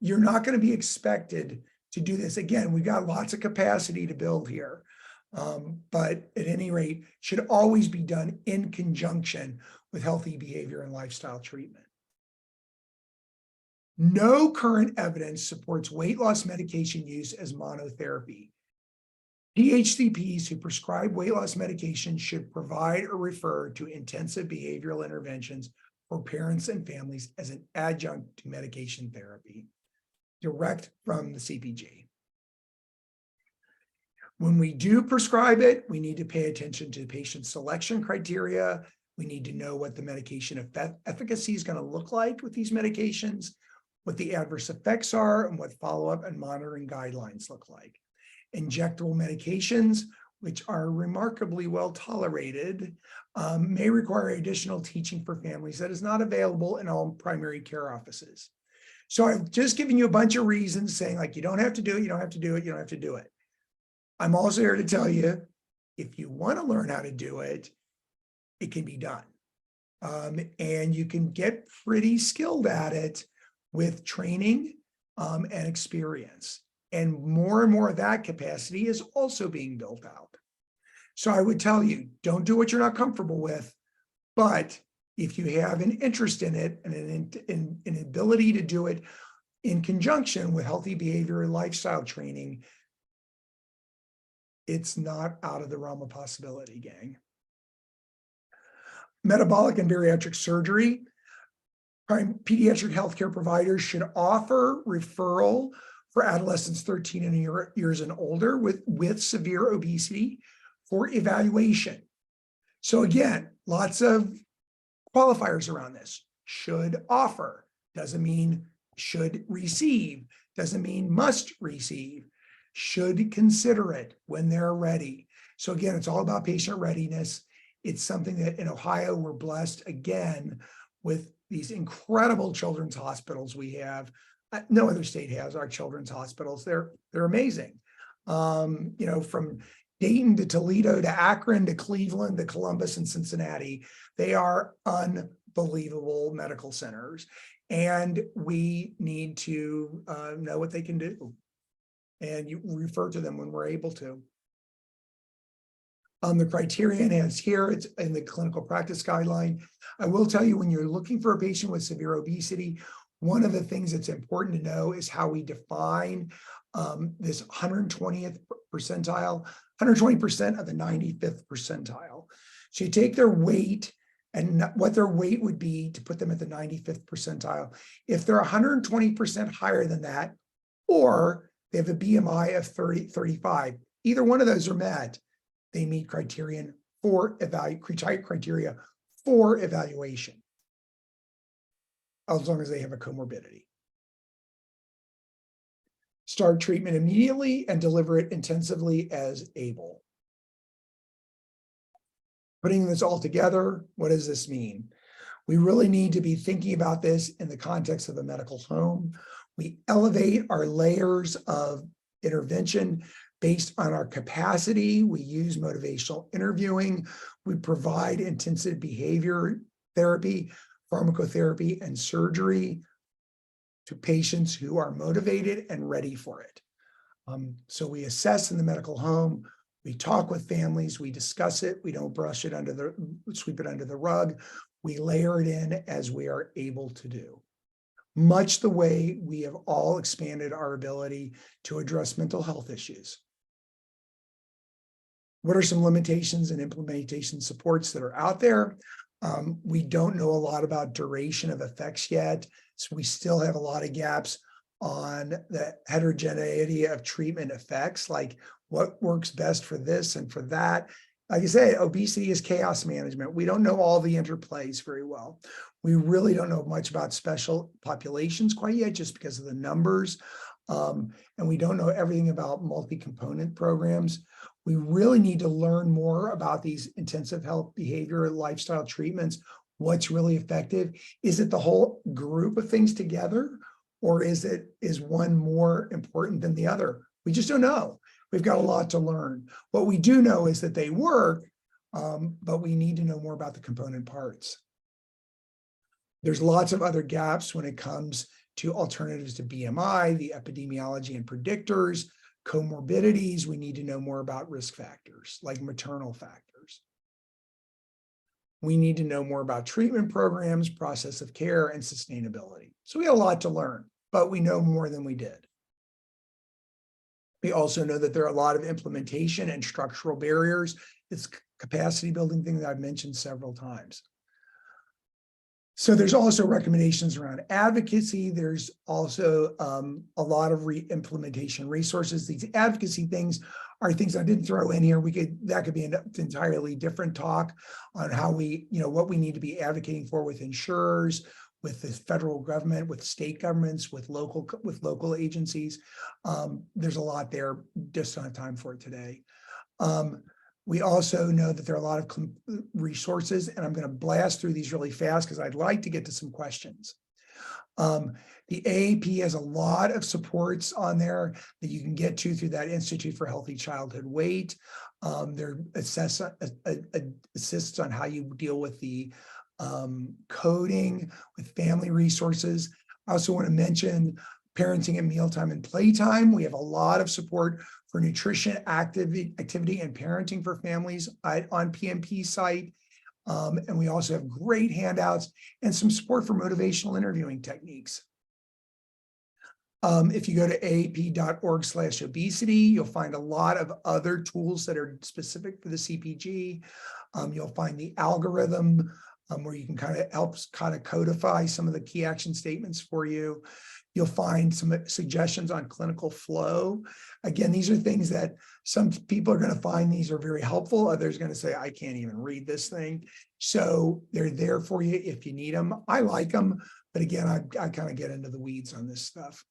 You're not going to be expected to do this. Again, we've got lots of capacity to build here. But at any rate, should always be done in conjunction with healthy behavior and lifestyle treatment. No current evidence supports weight loss medication use as monotherapy. PHCPs who prescribe weight loss medication should provide or refer to intensive behavioral interventions for parents and families as an adjunct to medication therapy. Direct from the CPG. When we do prescribe it, we need to pay attention to patient selection criteria. We need to know what the medication efficacy is going to look like with these medications, what the adverse effects are, and what follow-up and monitoring guidelines look like. Injectable medications, which are remarkably well tolerated, may require additional teaching for families that is not available in all primary care offices. So I've just given you a bunch of reasons saying, like, you don't have to do it, you don't have to do it, you don't have to do it. I'm also here to tell you, if you want to learn how to do it, it can be done. And you can get pretty skilled at it with training and experience. And more of that capacity is also being built out. So I would tell you, don't do what you're not comfortable with, but if you have an interest in it and an ability to do it in conjunction with healthy behavior and lifestyle training, it's not out of the realm of possibility, gang. Metabolic and bariatric surgery. Pediatric healthcare providers should offer referral for adolescents 13 years and older with severe obesity for evaluation. So again, lots of qualifiers around this. Should offer, doesn't mean should receive, doesn't mean must receive, should consider it when they're ready. So again, it's all about patient readiness. It's something that in Ohio, we're blessed again with these incredible children's hospitals we have. No other state has our children's hospitals. They're amazing. You know, from Dayton to Toledo to Akron to Cleveland to Columbus and Cincinnati, they are unbelievable medical centers. And we need to know what they can do. And you refer to them when we're able to. The criterion is here, it's in the clinical practice guideline. I will tell you, when you're looking for a patient with severe obesity, one of the things that's important to know is how we define this 120th percentile, 120% of the 95th percentile. So you take their weight and what their weight would be to put them at the 95th percentile. If they're 120% higher than that, or they have a BMI of 35, either one of those are met, they meet criteria for evaluation, as long as they have a comorbidity. Start treatment immediately and deliver it intensively as able. Putting this all together, what does this mean? We really need to be thinking about this in the context of the medical home. We elevate our layers of intervention based on our capacity. We use motivational interviewing. We provide intensive behavior therapy, pharmacotherapy, and surgery to patients who are motivated and ready for it. So we assess in the medical home. We talk with families, we discuss it, we don't sweep it under the rug. We layer it in as we are able to do. Much the way we have all expanded our ability to address mental health issues. What are some limitations and implementation supports that are out there? We don't know a lot about duration of effects yet, so we still have a lot of gaps on the heterogeneity of treatment effects, like what works best for this and for that. Like I say, obesity is chaos management. We don't know all the interplays very well. We really don't know much about special populations quite yet, just because of the numbers. And we don't know everything about multi-component programs. We really need to learn more about these intensive health, behavior, lifestyle treatments. What's really effective? Is it the whole group of things together? Or is one more important than the other? We just don't know. We've got a lot to learn. What we do know is that they work, but we need to know more about the component parts. There's lots of other gaps when it comes to alternatives to BMI, the epidemiology and predictors, comorbidities. We need to know more about risk factors, like maternal factors. We need to know more about treatment programs, process of care, and sustainability. So we have a lot to learn, but we know more than we did. We also know that there are a lot of implementation and structural barriers. It's capacity building thing that I've mentioned several times. So there's also recommendations around advocacy. There's also a lot of implementation resources. These advocacy things are things I didn't throw in here. That could be an entirely different talk on how what we need to be advocating for with insurers, with the federal government, with state governments, with local agencies. There's a lot there, just don't have time for it today. We also know that there are a lot of resources, and I'm going to blast through these really fast because I'd like to get to some questions. The AAP has a lot of supports on there that you can get to through that Institute for Healthy Childhood Weight. There assists on how you deal with the coding, with family resources. I also want to mention parenting at mealtime and playtime. We have a lot of support for nutrition, activity, and parenting for families on PMP site. And we also have great handouts and some support for motivational interviewing techniques. If you go to aap.org/obesity, you'll find a lot of other tools that are specific for the CPG. You'll find the algorithm where you can kind of codify some of the key action statements for you. You'll find some suggestions on clinical flow. Again, these are things that some people are going to find these are very helpful. Others are going to say, I can't even read this thing. So they're there for you if you need them. I like them, but again, I kind of get into the weeds on this stuff.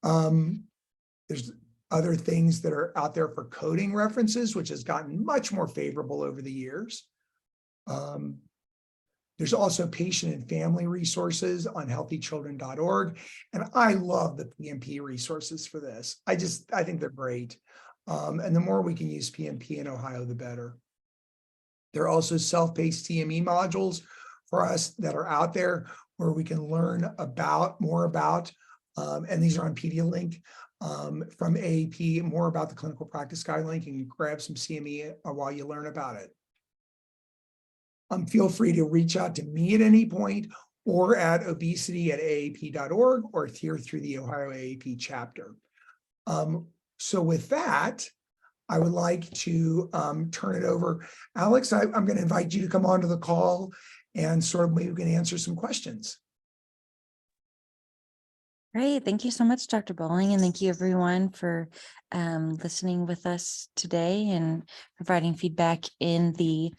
There's other things that are out there for coding references, which has gotten much more favorable over the years. There's also patient and family resources on healthychildren.org. And I love the PMP resources for this. I think they're great. And the more we can use PMP in Ohio, the better. There are also self-paced CME modules for us that are out there where we can learn more about, and these are on PediaLink from AAP, more about the clinical practice guideline. You can grab some CME while you learn about it. Feel free to reach out to me at any point or at obesity@aap.org or here through the Ohio AAP chapter. So with that, I would like to turn it over. Alex, I'm going to invite you to come onto the call and sort of maybe we can answer some questions. Great. Thank you so much, Dr. Bowling. And thank you everyone for listening with us today and providing feedback in the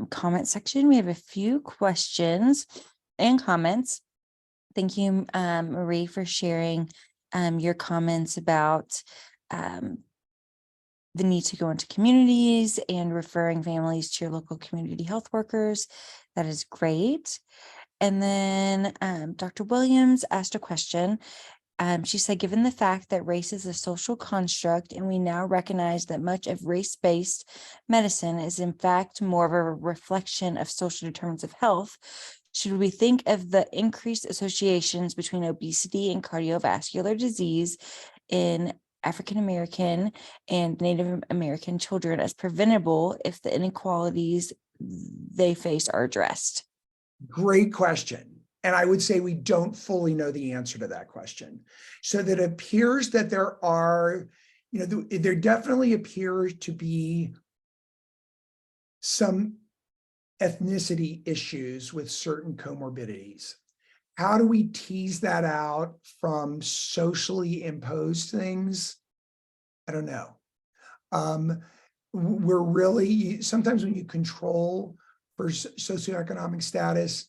comment section. We have a few questions and comments. Thank you, Marie, for sharing your comments about the need to go into communities and referring families to your local community health workers. That is great. And then Dr. Williams asked a question. She said, given the fact that race is a social construct and we now recognize that much of race-based medicine is in fact more of a reflection of social determinants of health, should we think of the increased associations between obesity and cardiovascular disease in African American and Native American children as preventable if the inequalities they face are addressed? Great question. And I would say we don't fully know the answer to that question. So that it appears that there are, there definitely appears to be some ethnicity issues with certain comorbidities. How do we tease that out from socially imposed things? I don't know. We're really, sometimes when you control for socioeconomic status,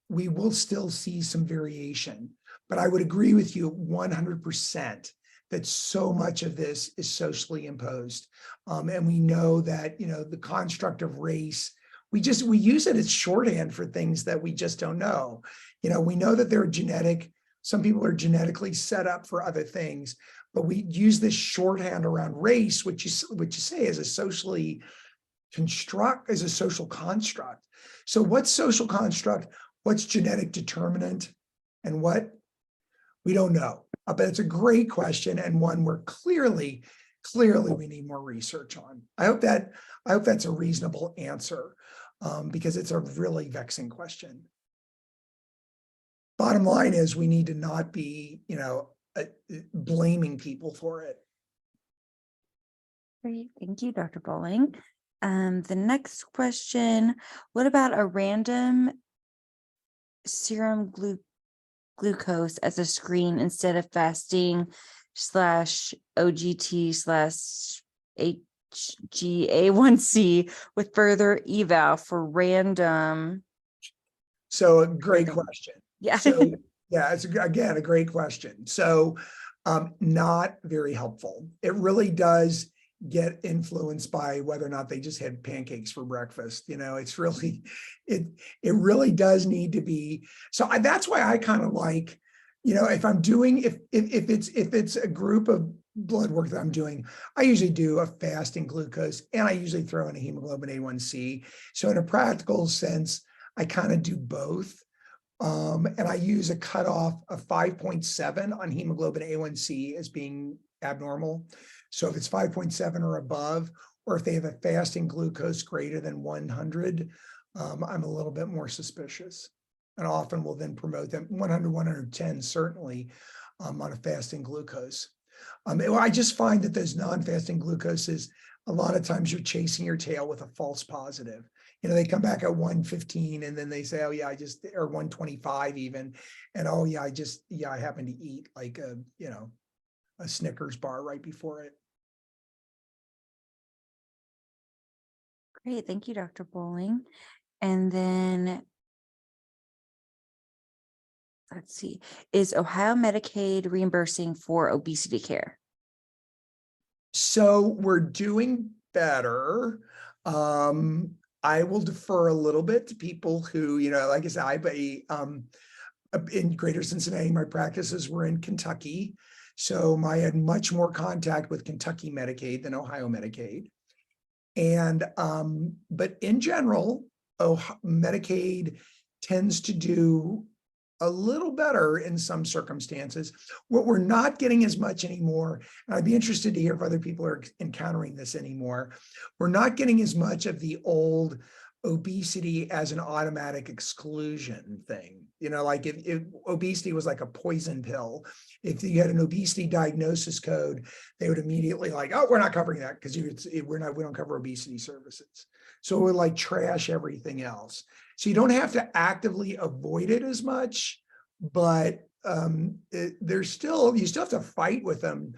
we will still see some variation. But I would agree with you 100% that so much of this is socially imposed. And we know that, the construct of race, we use it as shorthand for things that we just don't know. We know that they're some people are genetically set up for other things, but we use this shorthand around race, which you say is a social construct. So what's social construct? What's genetic determinant? And what? We don't know. But it's a great question and one where clearly we need more research on. I hope that's a reasonable answer because it's a really vexing question. Bottom line is we need to not be, blaming people for it. Great. Thank you, Dr. Bowling. The next question, what about a random serum glucose as a screen instead of fasting /OGT/HGA1C with further eval for random? So a great question. Yeah. So yeah, it's again a great question. So not very helpful. It really does get influenced by whether or not they just had pancakes for breakfast. It's really, it really does need to be. So that's why I kind of like, if I'm doing, if it's a group of blood work that I'm doing, I usually do a fasting glucose and I usually throw in a hemoglobin A1C. So in a practical sense, I kind of do both. And I use a cutoff of 5.7 on hemoglobin A1C as being abnormal. So if it's 5.7 or above, or if they have a fasting glucose greater than 100, I'm a little bit more suspicious. And often will then promote them 100, 110, certainly on a fasting glucose. I just find that those non-fasting glucoses, a lot of times you're chasing your tail with a false positive. They come back at 115 and then they say, oh yeah, or 125 even. And oh yeah, I happen to eat like a Snickers bar right before it. Great. Thank you, Dr. Bowling. And then let's see, is Ohio Medicaid reimbursing for obesity care? So we're doing better. I will defer a little bit to people who, like I said, in Greater Cincinnati, my practices were in Kentucky. So I had much more contact with Kentucky Medicaid than Ohio Medicaid. And, but in general, Medicaid tends to do a little better in some circumstances. What we're not getting as much anymore, and I'd be interested to hear if other people are encountering this anymore, we're not getting as much of the old obesity as an automatic exclusion thing. You know, like if obesity was like a poison pill, if you had an obesity diagnosis code, they would immediately like, oh, we're not covering that because we don't cover obesity services. So it would like trash everything else. So you don't have to actively avoid it as much, but you still have to fight with them.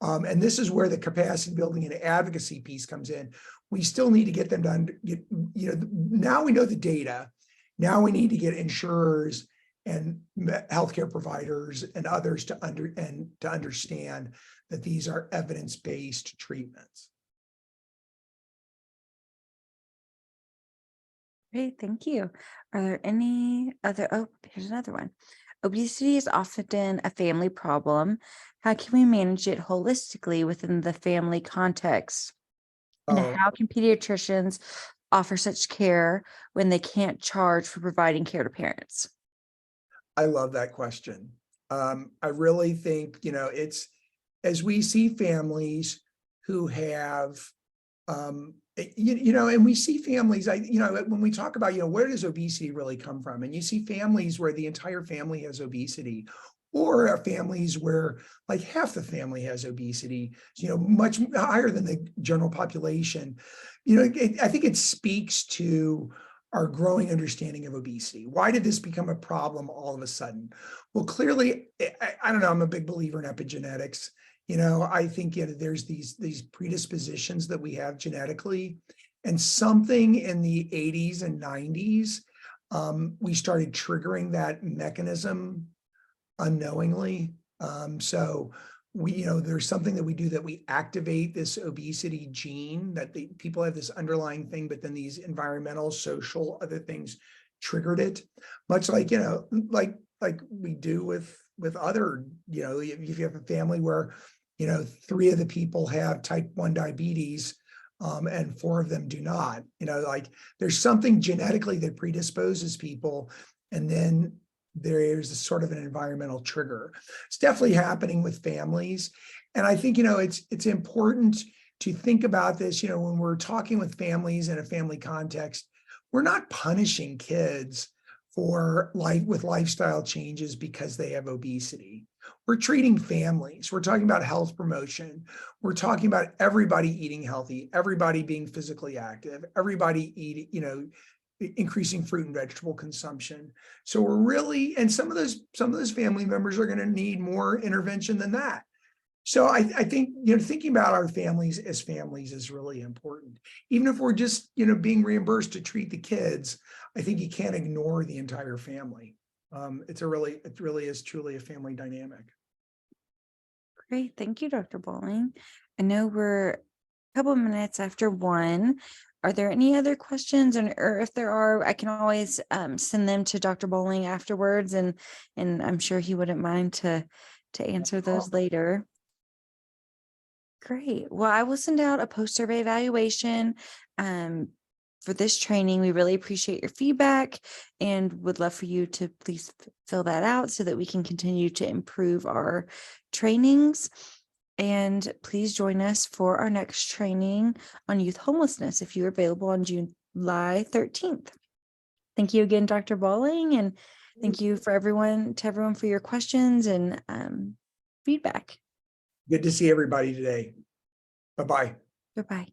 And this is where the capacity building and advocacy piece comes in. We still need to get them to get, now we know the data. Now we need to get insurers and healthcare providers and others to understand that these are evidence-based treatments. Great, thank you. Are there any other, oh, here's another one. Obesity is often a family problem. How can we manage it holistically within the family context? And Oh, how can pediatricians offer such care when they can't charge for providing care to parents? I love that question. I really think, it's as we see families who have, and we see families, when we talk about, where does obesity really come from? And you see families where the entire family has obesity, or families where like half the family has obesity, much higher than the general population. I think it speaks to our growing understanding of obesity. Why did this become a problem all of a sudden? Well, clearly, I don't know, I'm a big believer in epigenetics. I think there's these predispositions that we have genetically, and something in the 80s and 90s, we started triggering that mechanism unknowingly. So there's something that we do that we activate this obesity gene that people have this underlying thing, but then these environmental, social, other things triggered it. Much like, like we do with other, if you have a family where, 3 of the people have type 1 diabetes, and 4 of them do not, like there's something genetically that predisposes people. And then there's a sort of an environmental trigger. It's definitely happening with families. And I think, it's important to think about this, when we're talking with families in a family context, we're not punishing kids for with lifestyle changes because they have obesity. We're treating families. We're talking about health promotion. We're talking about everybody eating healthy, everybody being physically active, everybody eating, increasing fruit and vegetable consumption. So we're really, and some of those family members are going to need more intervention than that. So I think, thinking about our families as families is really important. Even if we're just, being reimbursed to treat the kids, I think you can't ignore the entire family. It really is truly a family dynamic. Great, thank you, Dr. Bowling. I know we're a couple of minutes after 1. Are there any other questions? Or if there are, I can always send them to Dr. Bowling afterwards, and I'm sure he wouldn't mind to answer those later. Great. Well, I will send out a post-survey evaluation for this training. We really appreciate your feedback and would love for you to please fill that out so that we can continue to improve our trainings. And please join us for our next training on youth homelessness if you're available on July 13th. Thank you again, Dr. Bowling, and thank you for everyone for your questions and feedback. Good to see everybody today. Bye-bye. Goodbye.